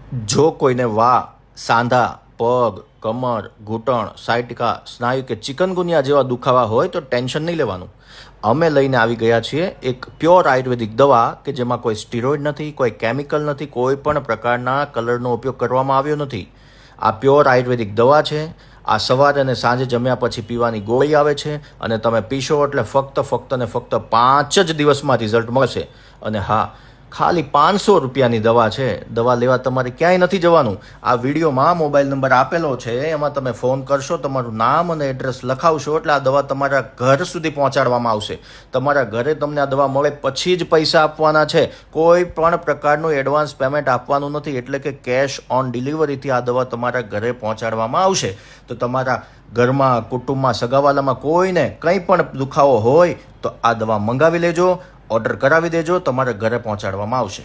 જો કોઈને સાંધા, પગ, કમર, ઘૂંટણ, સાયટિકા, સ્નાયુ કે ચિકનગુનિયા જેવા દુખાવા હોય તો ટેન્શન નહીં લેવાનું. અમે લઈને આવી ગયા છીએ એક પ્યોર આયુર્વેદિક દવા કે જેમાં કોઈ સ્ટીરોઇડ નથી, કોઈ કેમિકલ નથી, કોઈ પણ પ્રકારના કલરનો ઉપયોગ કરવામાં આવ્યો નથી. આ પ્યોર આયુર્વેદિક દવા છે. આ સવારે અને સાંજે જમ્યા પછી પીવાની ગોળી આવે છે અને તમે પીશો એટલે ફક્ત ને ફક્ત 5 જ દિવસમાં રિઝલ્ટ મળશે. અને હા, ખાલી 500 રૂપિયાની દવા છે. દવા લેવા તમારે ક્યાંય નથી જવાનું. આ વિડીયોમાં મોબાઈલ નંબર આપેલો છે, એમાં તમે ફોન કરશો, તમારું નામ અને એડ્રેસ લખાવશો એટલે આ દવા તમારા ઘર સુધી પહોંચાડવામાં આવશે. તમારા ઘરે તમને આ દવા મળે પછી જ પૈસા આપવાના છે. કોઈ પણ પ્રકારનું એડવાન્સ પેમેન્ટ આપવાનું નથી. એટલે કે કેશ ઓન ડિલિવરીથી આ દવા તમારા ઘરે પહોંચાડવામાં આવશે. તો તમારા ઘરમાં, કુટુંબમાં, સગાવાલામાં કોઈને કંઈ પણ દુખાવો હોય તો આ દવા મંગાવી લેજો, ઓર્ડર કરાવી દેજો, તમારા ઘરે પહોંચાડવામાં આવશે.